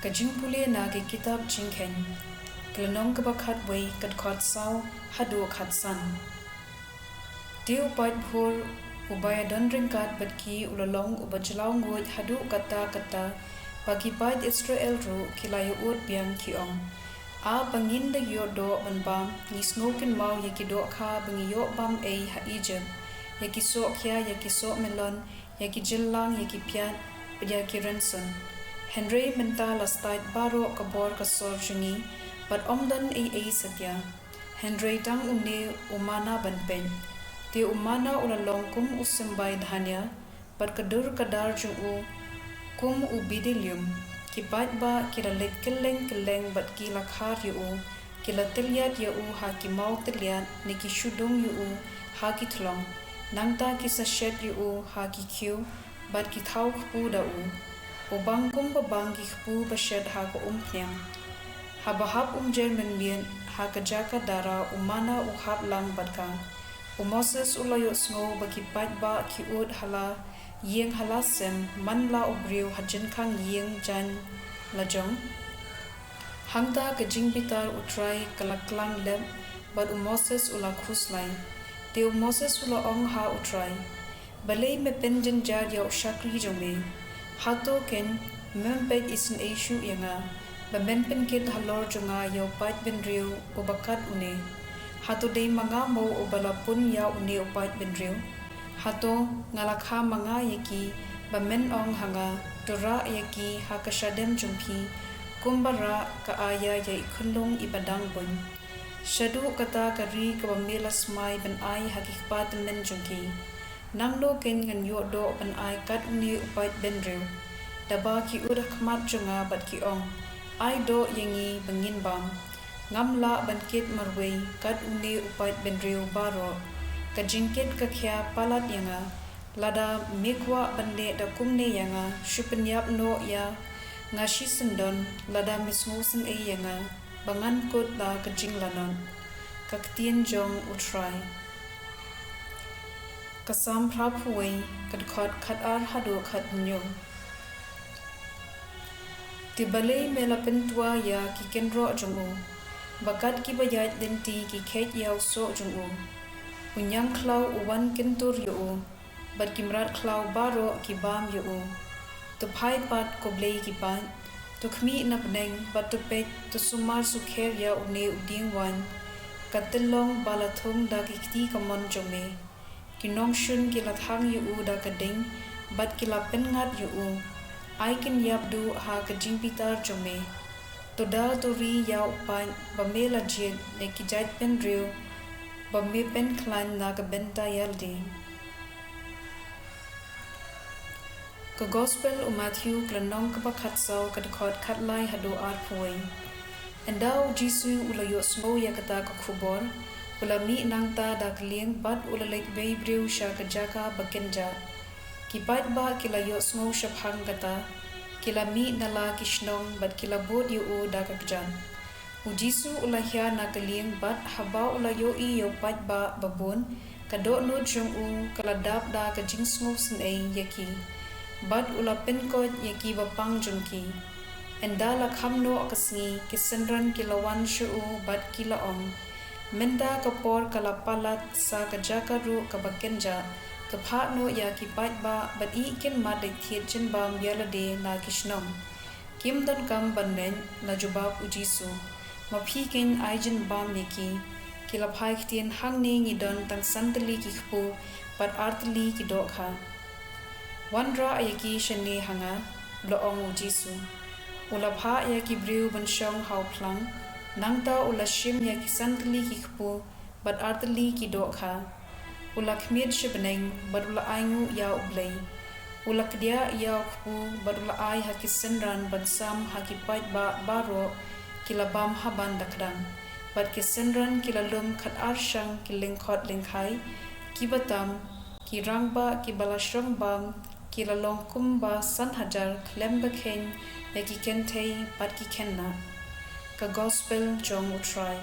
ka jingpule na ke kitab jinghen klanong ka bakhat wei kat khot sau hadu khat san tiu pat phur ubaya dondring kat batki ulalong ubajlaw ngoj hadu kata pagi pat Israel ru kilayo ut biang kiong a bangin da yodo banbam ni smokin mau yakido kha bangiyo bam ei ha Egypt yakiso kya yakiso melon yakijillang yakipiat yakiranson Henry mental astait baro kabor kasor jungi but omdan ei satya Henry tang une umana banpen te umana ulalong kum usimbai dhanya but kadur kadar jungu kum ubidilium kipat ba kiralit keleng but kila khar yu kila tilyat yu ha kimau tilyat niki shudung yu ha kithlong nangta kisashet yu ha kikyu but kithau khpu da ubang kumba bang khpu bashet ha ko umpnyang ha bahap German mien ha kajaka dara umana uhap lang badka Moses ulayo sngo bakipat ba kiud hala yeng hala sem manla ubriu hajin khang yeng jan la jong hangta ka jingbitar utrai kalaklang lem but Moses ula khuslai te Moses ula ong ha utrai balei me penjen jar ya shakri jome hato ken membed isin issue yanga ba men pen kit halor jonga yo pat ben riu ubakat une hato dei manga mo ubala pun ya une upat ben riu hato ngalakha manga yaki ba men ong hanga tura yaki hakashadem jumpi kumbara ka aya yai khundong ibadang bun shadu kata kari ka melas mai ben ai hakikpat men jumki nanglo ken ngan yo do ben ai kat uni upat ben riu daba ki ura khmat jonga bat ki ong ai do yangi bangin bam ngamla bankit marwei kat uni upat ben riu baro ka jingkit ka khya palat yanga lada mekwa bande da kumne yanga shupanyap no ya ngashi sindon lada mismusin e yanga bangan kot la ka jinglanon ka ktien jong utrai kasam phaphuwei kad khot khat ar hadu khat nyo tibalei mela pentwa ya ki kenro jongo bakat ki bayat denti ki khet yaw so jongo unyang klau uwan kentur yo bat kimrat klau baro ki bam yo to phai pat ko blei ki pan to khmi na bneng bat to pet to sumar su kher ya une uding wan katilong balathum da ki kti kamon jome kinong shun ki lathang yo da ka ding bat ki la pen ngat yo I can yabdu ha ka jingpitar jome to da to ri ya pan ba mela jet ne ki jait pen riu ba me pen klan na ka benta yaldi ka gospel Mathew klanong ka bakhat saw ka khot khatlai hadu ar phoi endau Jisu ulayo smo ya kata ka khubor ulami nangta dak lieng bat ulalek beibriu sha ka jaka bakenja kipat ba kilayo smo shaphang kata kilami nala kishnong bat kilabot yu da ka jan Jisu ulahya na kalieng bat haba ulayo I yo pat ba babon kado no jong kaladap da ka jingisnei yaki bat ulapen ko yaki bapang jongki endala khamno akasngi kisenran kilawan shu bat kilaong menda kapor kalapalat sa kajakaru kabakenja kapha no yaki pat ba bat I ken ma de thiet chen bam yalade na kishnong kim don kam banen na jubab Jisu maphi ken aijen bam yaki kilaphai ktien hangni ngidon tang santali ki khpu pat artli ki do kha wanra ayaki shane hanga loong Jisu ulapha yaki briu banshong hau phlang nangta ulashim yaki santali ki khpu pat artli ki do kha ulakmid shibneng but ula aingu ya Blei ulakdia ya khpu but ula ai hakisenran bansam hakipat ba baro kilabam haban dakdang but kisenran kilalum khat arshang kilengkhot lengkhai kibatam kirangba kibalashong bang kilalong kumba san hajar klembakhen yakikentei pat kikenna ka gospel jong Trai